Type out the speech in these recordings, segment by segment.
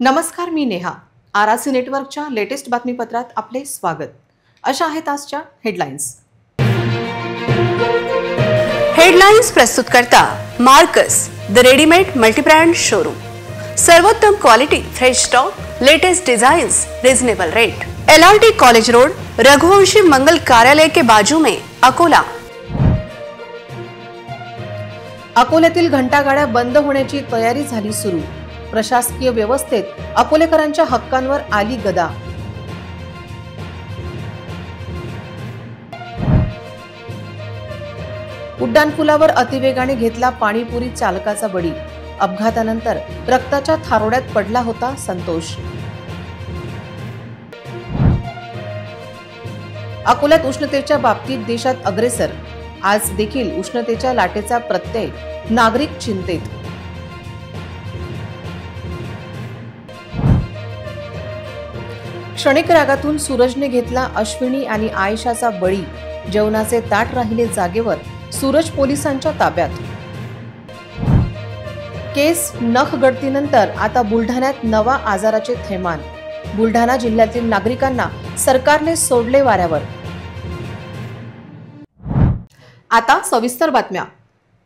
नमस्कार, मी नेहा. आरआरसी नेटवर्कच्या लेटेस्ट बातमीपत्रात आपले स्वागत. अशा आहेत आजच्या हेडलाईन्स. हेडलाईन्स प्रस्तुत करता Marcus the readymade multibrand showroom. सर्वोत्तम quality, fresh stock, latest designs, reasonable rate. LRT college road, Raghuvanshi Mangal Karyalay के बाजू में, अकोला. अकोल्यातील घंटागाड्या बंद होण्याची तयारी झाली सुरू. प्रशासकीय व्यवस्थेत अकोलेकरांच्या हक्कांवर आली गदा. उड्डाणपुलावर अतिवेगाने घेतला पाणीपुरी चालकाचा बळी. अपघातानंतर रक्ताच्या थारोड्यात पडला होता संतोष. अकोल्यात उष्णतेच्या बाबतीत देशात अग्रेसर. आज देखील उष्णतेच्या लाटेचा प्रत्यय, नागरिक चिंतेत. क्षणिक रागातून सूरजने घेतला अश्विनी आणि आयशाचा बळी. जेवणाचे ताट राहिले जागेवर, सूरज पोलिसांच्या ताब्यात. केस नख गळतीनंतर आता बुलढाण्यात नवा आजाराचे थैमान. बुलढाणा जिल्ह्यातील नागरिकांना सरकारने सोडले वाऱ्यावर. आता सविस्तर बातम्या.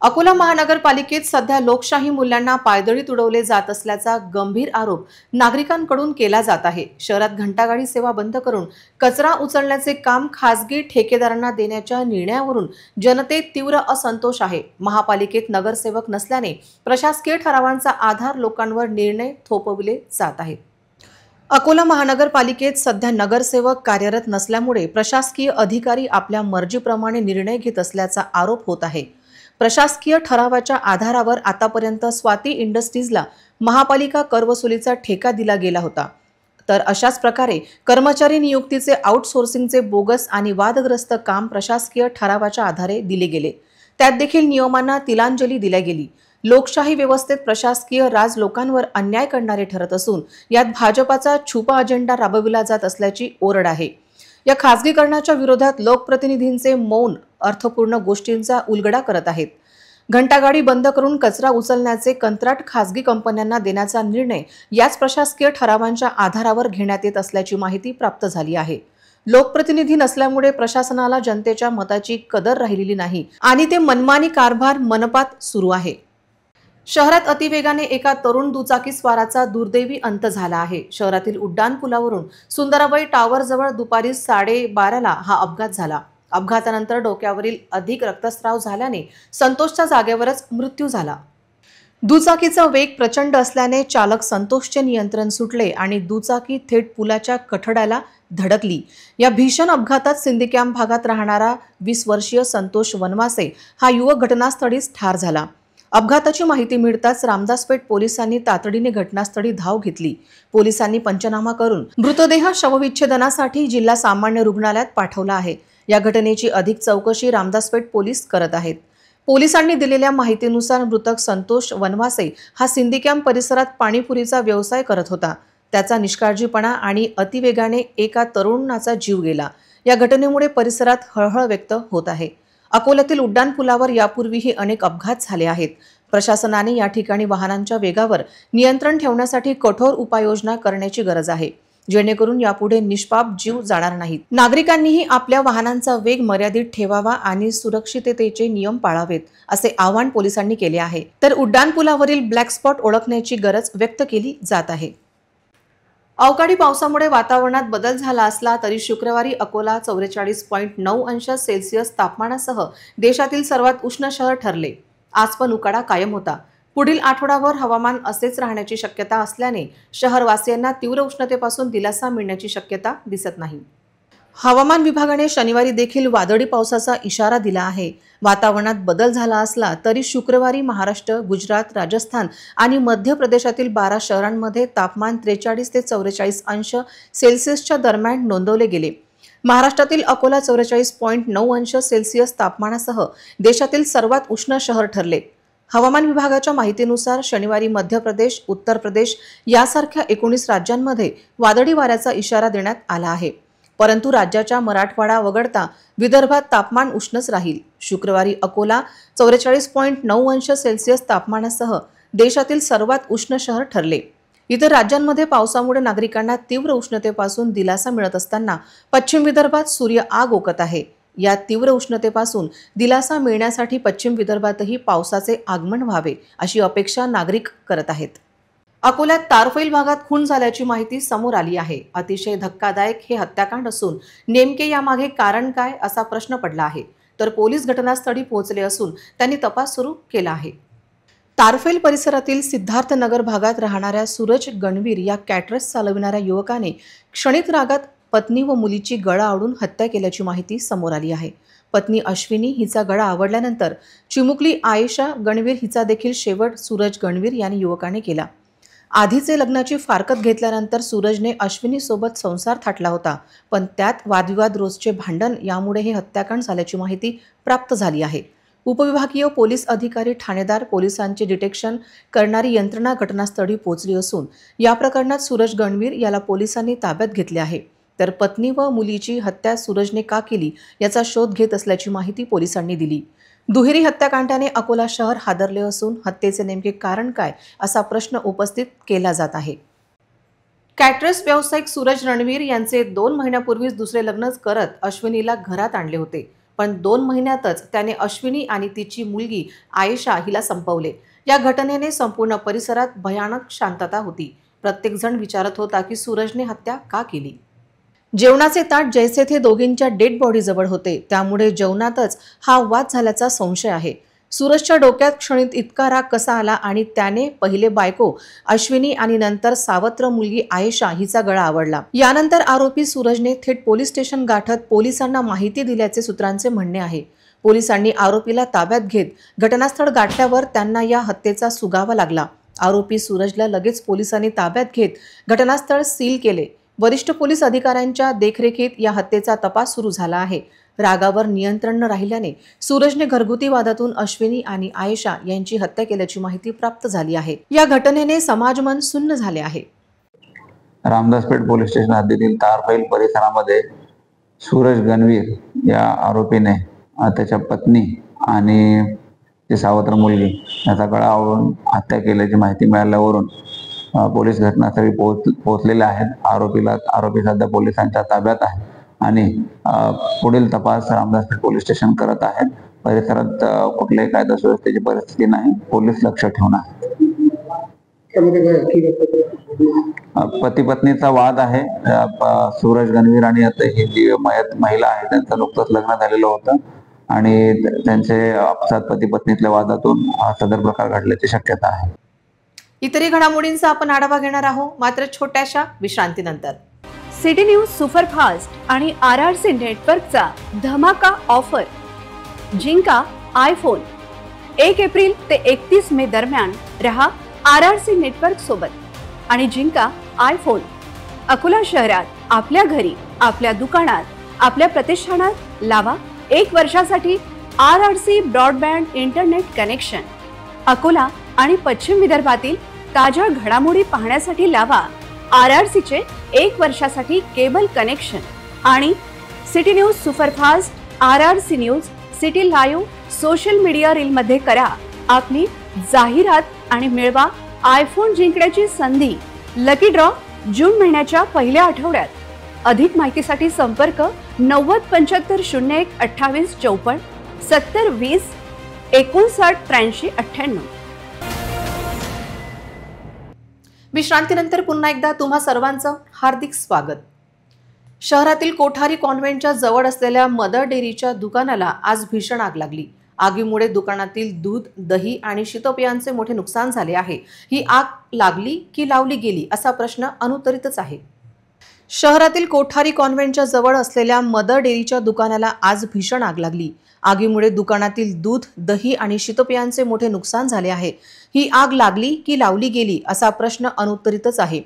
अकोला महानगरपालिकेत सध्या लोकशाही मूल्यांना पायदळी तुडवले जात असल्याचा गंभीर आरोप नागरिकांकडून केला जात आहे. शहरात घंटागाडी सेवा बंद करून कचरा उचलण्याचे काम खासगी ठेकेदारांना देण्याच्या निर्णयावरून जनतेत तीव्र असंतोष आहे. महापालिकेत नगरसेवक नसल्याने प्रशासकीय ठरावांचा आधार लोकांवर निर्णय थोपविले जात आहेत. अकोला महानगरपालिकेत सध्या नगरसेवक कार्यरत नसल्यामुळे प्रशासकीय अधिकारी आपल्या मर्जीप्रमाणे निर्णय घेत असल्याचा आरोप होत आहे. प्रशासकीय ठरावाच्या आधारावर आतापर्यंत स्वाती इंडस्ट्रीजला महापालिका करवसुलीचा ठेका दिला गेला होता. तर अशाच प्रकारे कर्मचारी नियुक्तीचे आउटसोर्सिंगचे बोगस आणि वादग्रस्त काम प्रशासकीय ठरावाच्या आधारे दिले गेले. त्यात देखील नियमांना तिलांजली दिल्या गेली. लोकशाही व्यवस्थेत प्रशासकीय राज लोकांवर अन्याय करणारे ठरत असून यात भाजपाचा छुपा अजेंडा राबविला जात असल्याची ओरड आहे. या खासगीकरणाच्या विरोधात लोकप्रतिनिधींचे मौन अर्थपूर्ण गोष्टींचा उलगडा करत आहेत. घंटागाडी बंद करून कचरा उचलण्याचे कंत्राट खासगी कंपन्यांना देण्याचा निर्णय याच प्रशासकीय ठरावांच्या आधारावर घेण्यात येत असल्याची माहिती प्राप्त झाली आहे. लोकप्रतिनिधी नसल्यामुळे प्रशासनाला जनतेच्या मताची कदर राहिलेली नाही आणि ते मनमानी कारभार मनपात सुरू आहे. शहरात अतिवेगाने एका तरुण दुचाकीस्वाराचा दुर्दैवी अंत झाला आहे. शहरातील उड्डाणपुलावरून सुंदराबाई टावरजवळ दुपारी 12:30ला हा अपघात झाला. अपघातानंतर डोक्यावरील अधिक रक्तस्राव झाल्याने संतोषच्या जागेवरच मृत्यू झाला. दुचाकीचा वेग प्रचंड असल्याने चालक संतोषचे नियंत्रण सुटले आणि दुचाकी थेट पुलाच्या कठड्याला धडकली. या भीषण अपघातात सिंदीकॅम्प भागात राहणारा 20 वर्षीय संतोष वनवासे हा युवक घटनास्थळीच ठार झाला. अपघाताची माहिती मिळताच रामदासपेठ पोलिसांनी तातडीने घटनास्थळी धाव घेतली. पोलिसांनी पंचनामा करून मृतदेह शवविच्छेदनासाठी जिल्हा सामान्य रुग्णालयात पाठवला आहे. या घटनेची अधिक चौकशी रामदासपेठ पोलीस करत आहेत. पोलिसांनी दिलेल्या माहितीनुसार मृतक संतोष वनवासे हा सिंदीकॅम्प परिसरात पाणीपुरीचा व्यवसाय करत होता. त्याचा निष्काळजीपणा आणि अतिवेगाने एका तरुणाचा जीव गेला. या घटनेमुळे परिसरात हळहळ व्यक्त होत आहे. अकोल्यातील उड्डाणपुलावर यापूर्वीही अनेक अपघात झाले आहेत. प्रशासनाने या ठिकाणी वाहनांच्या वेगावर नियंत्रण ठेवण्यासाठी कठोर उपाययोजना करण्याची गरज आहे, जेणेकरून यापुढे निष्पाप जीव जाणार नाहीत. नागरिकांनीही आपल्या वाहनांचा वेग मर्यादित ठेवावा आणि सुरक्षिततेचे नियम पाळावेत, असे आवाहन पोलिसांनी केले आहे. तर उड्डाणपुलावरील ब्लॅक स्पॉट ओळखण्याची गरज व्यक्त केली जात आहे. अवकाळी पावसामुळे वातावरणात बदल झाला असला तरी शुक्रवारी अकोला 44.9 अंश सेल्सिअस तापमानासह देशातील सर्वात उष्ण शहर ठरले. आज पण उकाडा कायम होता. पुढील आठवडाभर हवामान असेच राहण्याची शक्यता असल्याने शहरवासियांना तीव्र उष्णतेपासून दिलासा मिळण्याची शक्यता दिसत नाही. हवामान विभागाने शनिवारी देखील वादळी पावसाचा इशारा दिला आहे. वातावरणात बदल झाला असला तरी शुक्रवारी महाराष्ट्र, गुजरात, राजस्थान आणि मध्य प्रदेशातील 12 शहरांमध्ये तापमान 43 ते 44 अंश सेल्सिअसच्या दरम्यान नोंदवले गेले. महाराष्ट्रातील अकोला 44.9 अंश सेल्सिअस तापमानासह देशातील सर्वात उष्ण शहर ठरले. हवामान विभागाच्या माहितीनुसार शनिवारी मध्य प्रदेश, उत्तर प्रदेश यासारख्या 19 राज्यांमध्ये वादळी वाऱ्याचा इशारा देण्यात आला आहे. परंतु राज्याच्या मराठवाडा वगळता विदर्भात तापमान उष्णच राहील. शुक्रवारी अकोला 44.9 अंश सेल्सिअस तापमानासह देशातील सर्वात उष्ण शहर ठरले. इतर राज्यांमध्ये पावसामुळे नागरिकांना तीव्र उष्णतेपासून दिलासा मिळत असताना पश्चिम विदर्भात सूर्य आग ओकत आहे। या तीव्र उष्णतेपासून दिलासा मिळण्यासाठी पश्चिम विदर्भातही पावसाचे आगमन व्हावे अशी अपेक्षा नागरिक करत आहेत। अकोल्यात तारफैल भागात खून झाल्याची माहिती समोर आली आहे। अतिशय धक्कादायक हे हत्याकांड असून नेमके यामागे कारण काय असा प्रश्न पडला आहे। तर पोलीस घटनास्थळी पोहोचले असून त्यांनी तपास सुरू केला आहे। तारफैल परिसरातील सिद्धार्थनगर भागात राहणाऱ्या सूरज गणवीर या कॅटरस चालविणाऱ्या युवकाने क्षणिक रागात पत्नी व मुलीची गळा आवळून हत्या केल्याची माहिती समोर आली आहे। पत्नी अश्विनी हिचा गळा आवडल्यानंतर चिमुकली आयशा गणवीर हिचा देखील शेवट सूरज गणवीर यांनी युवकाने केला। आधीचे लग्नाची फारकत घेतल्यानंतर सूरजने अश्विनी सोबत संसार थाटला होता, पण त्यात वादविवाद रोजचे भांडण यामुळे हे हत्याकांड झाल्याची माहिती प्राप्त झाली आहे। उपविभागीय पोलीस अधिकारी ठाणेदार पोलिसांचे डिटेक्शन करणारी यंत्रणा घटनास्थळी पोहोचली असून या प्रकरणात सूरज गणवीर याला पोलिसांनी ताब्यात घेतले आहे। तर पत्नी व मुलीची हत्या सूरजने का केली याचा शोध घेत असल्याची माहिती पोलिसांनी दिली। दुहेरी हत्याकांडाने अकोला शहर हादरले असून हत्येचे नेमके कारण काय असा प्रश्न उपस्थित केला जात आहे। कॅटरस व्यावसायिक सूरज रणवीर यांचे 2 महिन्यापूर्वीच दुसरे लग्न करत अश्विनीला घरात आणले होते, पण 2 महिन्यातच त्याने अश्विनी आणि तिची मुलगी आयशा हिला संपवले। या घटनेने संपूर्ण परिसरात भयानक शांतता होती। प्रत्येक जण विचारत होता की सूरजने हत्या का केली। जेवणाचे ताट जैसे थे दोघींच्या डेड बॉडी जवळ होते, त्यामुळे जेवणातच हा वाद झाल्याचा संशय आहे। सूरजच्या डोक्यात क्षणित इतका राग कसा आला आणि त्याने पहिले बायको अश्विनी आणि नंतर सावत्र मुलगी आयशा हिचा गळा आवडला। यानंतर आरोपी सूरजने थेट पोलीस स्टेशन गाठत पोलिसांना माहिती दिल्याचे सूत्रांचे म्हणणे आहे। पोलिसांनी आरोपीला ताब्यात घेत घटनास्थळ गाठल्यावर त्यांना या हत्येचा सुगावा लागला। आरोपी सूरजला लगेच पोलिसांनी ताब्यात घेत घटनास्थळ सील केले। वरिष्ठ पोलीस अधिकाऱ्यांच्या देखरेखीत या हत्येचा तपास सुरू झाला आहे। रागावर नियंत्रण न राहिल्याने सूरजने घरगुती वादातून अश्विनी आणि आयशा यांची हत्या केल्याची माहिती प्राप्त झाली आहे। या घटनेने समाजमन सुन्न झाले आहे। रामदासपेठ पोलीस स्टेशन हद्दीतील तारफैल परिसरामध्ये सूरज गणवीर या आरोपीने त्याच्या पत्नी आणि ती सावत्र मुलगी याचा गळा आवळून हत्या केल्याची माहिती मिळाल्यावरून पोलीस घटनास्थळी पोहोचलेले आहेत। आरोपी सध्या पोलिसांच्या ताब्यात आहे आणि पुढील तपास रामदासपेठ पोलीस स्टेशन करत आहेत। परिसरात कुठल्याही कायदा सुव्यवस्थेची परिस्थिती नाही, पोलीस लक्ष ठेवून आहेत। पती पत्नीचा वाद आहे। सूरज गणवीर आणि आता ही जी महिला आहे त्यांचं नुकतंच लग्न झालेलं होतं आणि त्यांचे आपसात पती पत्नीतल्या वादातून सदर प्रकार घडल्याची शक्यता आहे। इतरही घडामोडींचा आपण आढावा घेणार आहोत, मात्र छोट्याशा विश्रांतीनंतर। सिटी न्यूज सुपरफास्ट आणि RRC नेटवर्कचा धमाका ऑफर। जिंका आयफोन। 1 एप्रिल ते 31 मे दरम्यान रहा RRC नेटवर्क सोबत आणि जिंका आयफोन। अकोला शहरात आपल्या घरी, आपल्या दुकानात, आपल्या प्रतिष्ठानात लावा 1 वर्षासाठी RRC broadband internet connection. Akola आणि पश्चिम विदर्भातील ताज्या घडामोडी पाहण्यासाठी लावा RRC चे 1 वर्षासाठी केबल कनेक्शन आणि city news superfast RRC news city live social media reel मध्ये करा आपली जाहिरात आणि मिळवा आयफोन जिंकण्याची संधी। लकी ड्रॉ जून महिन्याच्या पहिल्या आठवड्यात। अधिक माहितीसाठी संपर्क 90 75 01 28 54 70 20 59 83 98। विश्रांतीनंतर पुन्हा एकदा तुम्हा सर्वांचं हार्दिक स्वागत। शहरातील कोठारी कॉन्व्हेंटच्या जवळ असलेल्या मदर डेअरीच्या दुकानाला आज भीषण आग लागली। आगीमुळे दुकानातील दूध, दही आणि शीतपेयांचे मोठे नुकसान झाले आहे। ही आग लागली की लावली गेली असा प्रश्न अनुत्तरितच आहे। शहरातील कोठारी कॉन्व्हेंटच्या जवळ असलेल्या मदर डेअरीच्या दुकानाला आज भीषण आग लागली। आगीमुळे दुकानातील दूध, दही आणि शीतपेयांचे मोठे नुकसान झाले आहे। ही आग लागली की लावली गेली असा प्रश्न अनुत्तरितच आहे।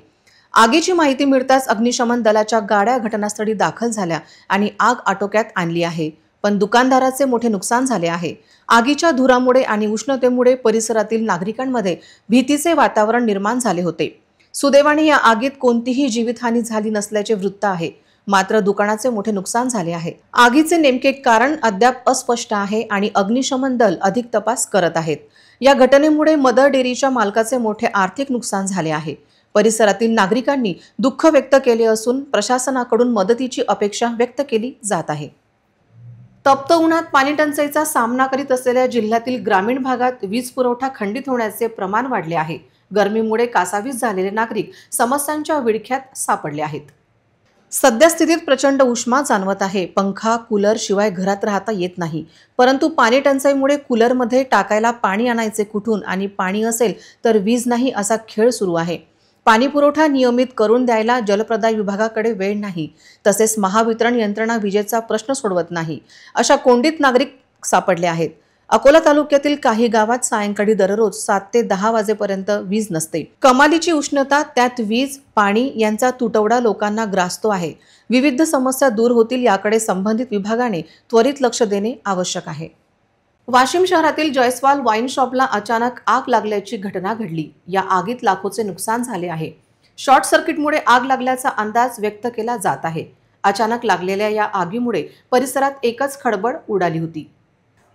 आगीची माहिती मिळताच अग्निशमन दलाच्या गाड्या घटनास्थळी दाखल झाल्या आणि आग आटोक्यात आणली आहे, पण दुकानदाराचे मोठे नुकसान झाले आहे। आगीच्या धुरामुळे आणि उष्णतेमुळे परिसरातील नागरिकांमध्ये भीतीचे वातावरण निर्माण झाले होते। सुदैवाने या आगीत कोणतीही जीवितहानी झाली नसल्याचे वृत्त आहे, मात्र दुकानाचे मोठे नुकसान झाले आहे। आगीचे नेमके कारण अद्याप अस्पष्ट आहे आणि अग्निशमन दल अधिक तपास करत आहेत। या घटनेमुळे मदर डेअरीच्या मालकाचे मोठे आर्थिक नुकसान झाले आहे। परिसरातील नागरिकांनी दुःख व्यक्त केले असून प्रशासनाकडून मदतीची अपेक्षा व्यक्त केली जात आहे. तप्त उन्हात पाणी टंचाईचा सामना करीत असलेल्या जिल्ह्यातील ग्रामीण भागात वीज पुरवठा खंडित होण्याचे प्रमाण वाढले आहे. गरमीमुळे कासावीस झालेले नागरिक समस्यांच्या विळख्यात सापडले आहेत. सध्या स्थितीत प्रचंड उष्मा जाणवत आहे. पंखा, कूलर शिवाय घरात राहता येत नाही. परंतु पाणी टंचाईमुळे कूलरमध्ये टाकायला पाणी आणायचे कुठून आणि पाणी असेल तर वीज नाही असा खेळ सुरू आहे. पाणी पुरवठा नियमित करून द्यायला जलप्रदाय विभागाकडे वेळ नाही. तसेच महावितरण यंत्रणा विजेचा प्रश्न सोडवत नाही. अशा कोंडीत नागरिक सापडले आहेत. अकोला तालुक्यातील काही गावात सायंकाळी दररोज 7 ते 10 वाजेपर्यंत वीज नसते. कमालीची उष्णता, त्यात वीज, पाणी यांचा तुटवडा लोकांना ग्रासतो आहे. विविध समस्या दूर होतील याकडे संबंधित विभागाने त्वरित लक्ष देणे आवश्यक आहे. वाशिम शहरातील जयस्वाल वाईन शॉपला अचानक आग लागल्याची घटना घडली. या आगीत लाखोचे नुकसान झाले आहे. शॉर्ट सर्किटमुळे आग लागल्याचा अंदाज व्यक्त केला जात आहे. अचानक लागलेल्या या आगीमुळे परिसरात एकच खळबळ उडाली होती.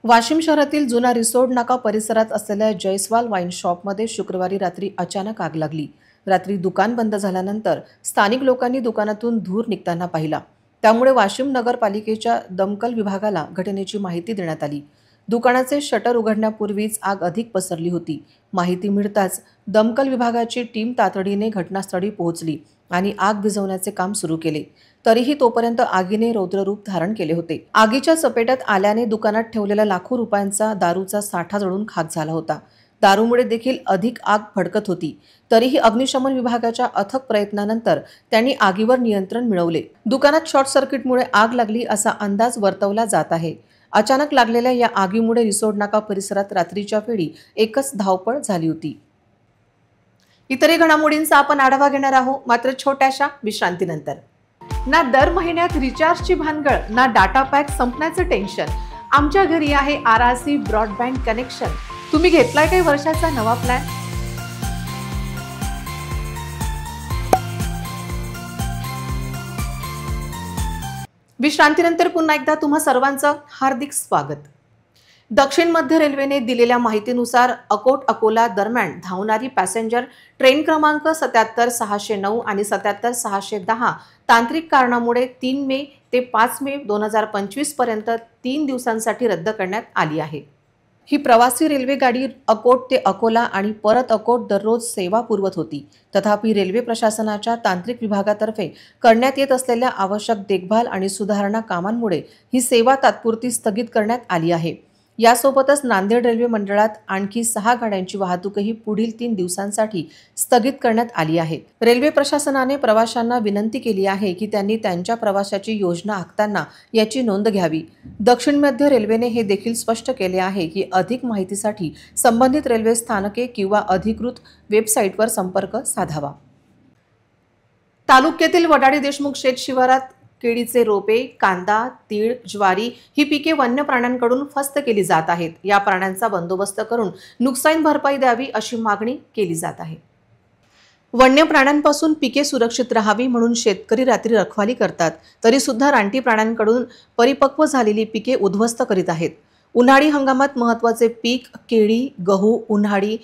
वाशिम शहरातील जुना रिसोड नाका परिसरात असलेल्या जयस्वाल वाईन शॉपमध्ये शुक्रवारी रात्री अचानक आग लागली. रात्री दुकान बंद झाल्यानंतर स्थानिक लोकांनी दुकानातून धूर निघताना पाहिला. त्यामुळे वाशिम नगरपालिकेच्या दमकल विभागाला घटनेची माहिती देण्यात आली. दुकानाचे शटर उघडण्यापूर्वीच आग अधिक पसरली होती. माहिती मिळताच दमकल विभागाची टीम तातडीने घटनास्थळी पोहोचली आणि आग विझवण्याचे काम सुरू केले. तरीही तोपर्यंत आगीने रौद्ररूप धारण केले होते. आगीच्या चपेटात आल्याने दुकानात ठेवलेला लाखो रुपयांचा दारूचा साठा जळून खाक झाला होता. दारूमुळे देखील अधिक आग भडकत होती. तरीही अग्निशमन विभागाच्या अथक प्रयत्नानंतर त्यांनी आगीवर नियंत्रण मिळवले. दुकानात शॉर्ट सर्किटमुळे आग लागली असा अंदाज वर्तवला जात आहे. अचानक लागलेल्या या आगीमुळे रिसोड नाका परिसरात रात्रीच्या वेळी एकच धावपळ झाली होती. इतरही घडामोडींचा आपण आढावा घेणार आहोत, मात्र छोट्याशा विश्रांतीनंतर. ना दर महिन्यात रिचार्जची भानगड, ना डाटा पॅक संपण्याचं टेन्शन. आमच्या घरी आहे RRC ब्रॉडबँड कनेक्शन. तुम्ही घेतलाय काही वर्षाचा नवा प्लॅन? विश्रांतीनंतर पुन्हा एकदा तुम्हा सर्वांचं हार्दिक स्वागत. दक्षिण मध्य रेल्वेने दिलेल्या माहितीनुसार अकोट अकोला दरम्यान धावणारी पॅसेंजर ट्रेन क्रमांक 77609 आणि 77610 तांत्रिक कारणामुळे 3 मे ते 5 मे 2025 पर्यंत 3 दिवसांसाठी रद्द करण्यात आली आहे. ही प्रवासी रेल्वे गाडी अकोट ते अकोला आणि परत अकोट दररोज सेवा पुरवत होती. तथापि रेल्वे प्रशासनाच्या तांत्रिक विभागातर्फे करण्यात येत असलेल्या आवश्यक देखभाल आणि सुधारणा कामांमुळे ही सेवा तात्पुरती स्थगित करण्यात आली आहे. यासोबतच नांदेड रेल्वे मंडळात आणखी 6 गाड्यांची वाहतूकही पुढील 3 दिवसांसाठी स्थगित करण्यात आली आहे. रेल्वे प्रशासनाने प्रवाशांना विनंती केली आहे की त्यांनी त्यांच्या प्रवासाची योजना आखताना याची नोंद घ्यावी. दक्षिण मध्य रेल्वेने हे देखील स्पष्ट केले आहे की अधिक माहितीसाठी संबंधित रेल्वे स्थानके किंवा अधिकृत वेबसाईटवर संपर्क साधावा. तालुक्यातील वडाळी देशमुख शेत शिवारात केळीचे रोपे, कांदा, तीळ, ज्वारी ही पिके वन्य प्राण्यांकडून फस्त केली जात आहेत. या प्राण्यांचा बंदोबस्त करून नुकसान भरपाई द्यावी अशी मागणी केली जात आहे. वन्य प्राण्यांपासून पिके सुरक्षित राहावी म्हणून शेतकरी रात्री रखवाली करतात. तरी सुद्धा रानटी प्राण्यांकडून परिपक्व झालेली पिके उद्ध्वस्त करीत आहेत. उन्हाळी हंगामात महत्त्वाचे पीक केळी, गहू, उन्हाळी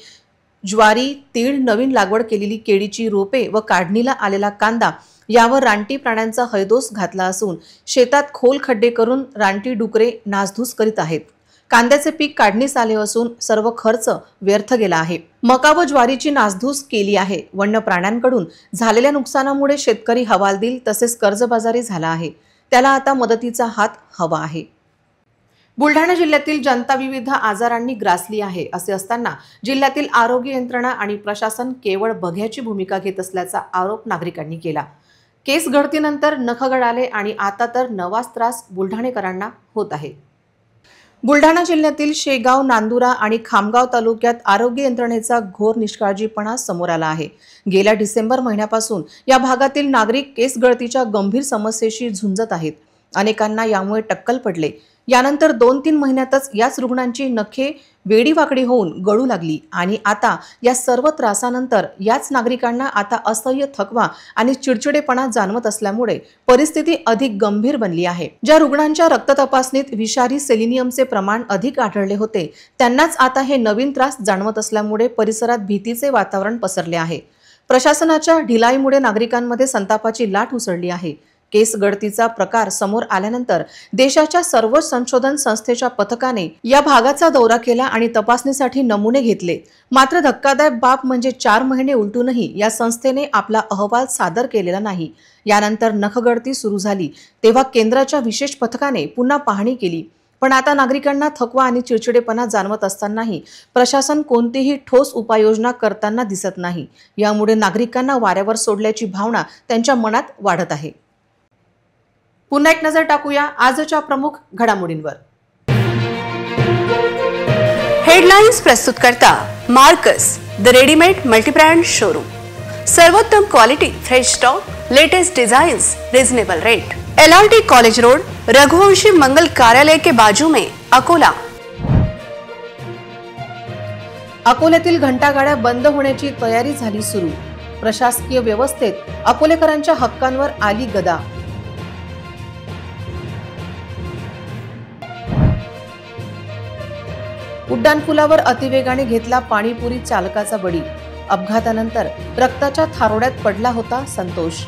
ज्वारी, तीळ, नवीन लागवड केलेली केळीची रोपे व काढणीला आलेला कांदा यावर रानटी प्राण्यांचा हैदोस घातला असून शेतात खोल खड्डे करून रानटी डुकरे नासधूस करीत आहेत. कांद्याचे पीक काढणीस आले असून सर्व खर्च व्यर्थ गेला आहे. मका व ज्वारीची नासधूस केली आहे. वन्य प्राण्यांकडून झालेल्या नुकसानामुळे शेतकरी हवालदिल तसेच कर्जबाजारी झाला आहे. त्याला आता मदतीचा हात हवा आहे. बुलढाणा जिल्ह्यातील जनता विविध आजारांनी ग्रासली आहे. असे असताना जिल्ह्यातील आरोग्य यंत्रणा आणि प्रशासन केवळ बघ्याची भूमिका घेत असल्याचा आरोप नागरिकांनी केला. केस गळतीनंतर नख गळाले आणि आता तर नवाच त्रास बुलढाणेकरांना होत आहे. बुलढाणा जिल्ह्यातील शेगाव, नांदुरा आणि खामगाव तालुक्यात आरोग्य यंत्रणेचा घोर निष्काळजीपणा समोर आला आहे. गेल्या डिसेंबर महिन्यापासून या भागातील नागरिक केस गळतीच्या गंभीर समस्येशी झुंजत आहेत. अनेकांना यामुळे टक्कल पडले. यानंतर 2-3 महिन्यातच याच रुग्णांची नखे वेडीवाकडी होऊन गळू लागली आणि आता या सर्व त्रासानंतर याच नागरिकांना आता असह्य थकवा आणि चिडचिडेपणा जाणवत असल्यामुळे परिस्थिती अधिक गंभीर बनली आहे. ज्या रुग्णांच्या रक्त तपासणीत विषारी सेलिनियमचे प्रमाण अधिक आढळले होते त्यांनाच आता हे नवीन त्रास जाणवत असल्यामुळे परिसरात भीतीचे वातावरण पसरले आहे. प्रशासनाच्या ढिलाईमुळे नागरिकांमध्ये संतापाची लाट उसळली आहे। केस गळतीचा प्रकार समोर आल्यानंतर देशाच्या सर्व संशोधन संस्थेच्या पथकाने या भागाचा दौरा केला आणि तपासणीसाठी नमुने घेतले। मात्र धक्कादायक बाब म्हणजे 4 महिने उलटूनही या संस्थेने आपला अहवाल सादर केलेला नाही। यानंतर नखगळती सुरू झाली तेव्हा केंद्राच्या विशेष पथकाने पुन्हा पाहणी केली, पण आता नागरिकांना थकवा आणि चिडचिडेपणा जाणवत असतानाही प्रशासन कोणतीही ठोस उपाययोजना करताना दिसत नाही। यामुळे नागरिकांना वाऱ्यावर सोडल्याची भावना त्यांच्या मनात वाढत आहे। पुन्हा एक नजर टाकूया आजच्या प्रमुख घडामोडींवर। हेडलाइन्स प्रस्तुत करता Marcus the readymade multibrand showroom. सर्वोत्तम quality, fresh stock, latest designs, reasonable rate. LRT college road, Raghuvanshi Mangal Karyalay के बाजू में, अकोला। अकोल्यातील घंटागाड्या बंद होण्याची तयारी झाली सुरू। प्रशासकीय व्यवस्थेत अकोलेकरांच्या हक्कांवर आली गदा। उड्डाणपुलावर अतिवेगाने घेतला पाणीपुरी चालकाचा बळी। अपघातानंतर रक्ताच्या थारोड्यात पडला होता संतोष।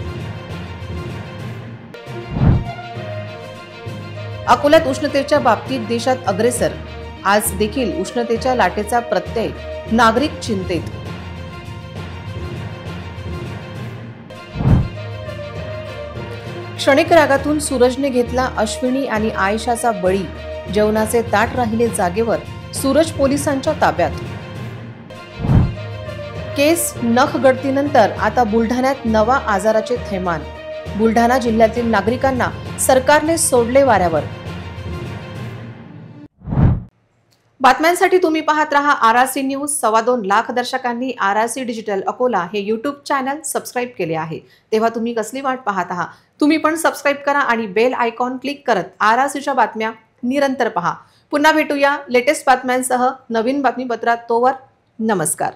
अकोल्यात उष्णतेच्या बाबतीत देशात अग्रेसर। आज देखील उष्णतेच्या लाटेचा प्रत्यय, नागरिक चिंतेत। क्षणिक रागातून सूरजने घेतला अश्विनी आणि आयशाचा बळी। जेवणाचे ताट राहिले जागेवर, सूरज पोलिसांच्या ताब्यात। केस नख गळतीनंतर आता बुलढाण्यात नवा आजाराचे थैमान। बुलढाणा जिल्ह्यातील नागरिकांना सरकारने सोडले वाऱ्यावर। बातम्यांसाठी तुम्ही पाहत रहा RRC न्यूज। 2.25 लाख दर्शकांनी RRC डिजिटल अकोला हे YouTube चॅनल सबस्क्राईब केले आहे, तेव्हा तुम्ही कसली वाट पाहत आहात? तुम्ही पण सबस्क्राईब करा आणि बेल आयकॉन क्लिक करत RRCच्या बातम्या निरंतर पहा। पुन्हा भेटूया लेटेस्ट बातम्यांसह नवीन बातमीपत्रात। तोवर नमस्कार।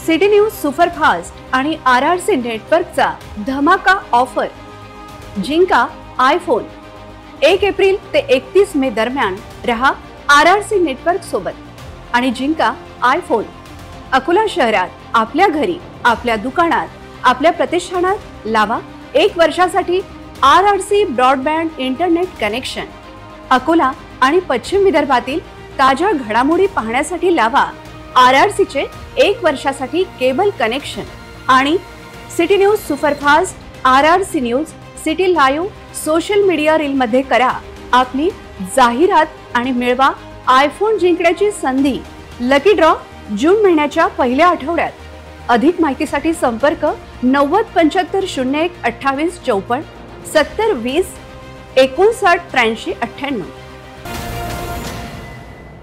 सिटी न्यूज सुपरफास्ट आणि RRC नेटवर्कचा धमाका ऑफर। जिंका आयफोन। 1 एप्रिल ते 31 मे दरम्यान रहा RRC नेटवर्क सोबत आणि जिंका आयफोन। अकोला शहरात, आपल्या घरी, आपल्या दुकानात, आपल्या प्रतिष्ठानात लावा 1 वर्षासाठी RRC broadband internet connection. Akola आणि पश्चिम विदर्भातील ताज्या घडामोडी पाहण्यासाठी लावा RRC चे 1 वर्षासाठी केबल कनेक्शन। आणि city news superfast, RRC news, city live social media reel मध्ये करा आपली जाहिरात आणि मिळवा आयफोन जिंकण्याची संधी। लकी ड्रॉ जून महिन्याच्या पहिल्या आठवड्यात। अधिक माहितीसाठी संपर्क 90 75 01 28 54 70 20 59 83 98।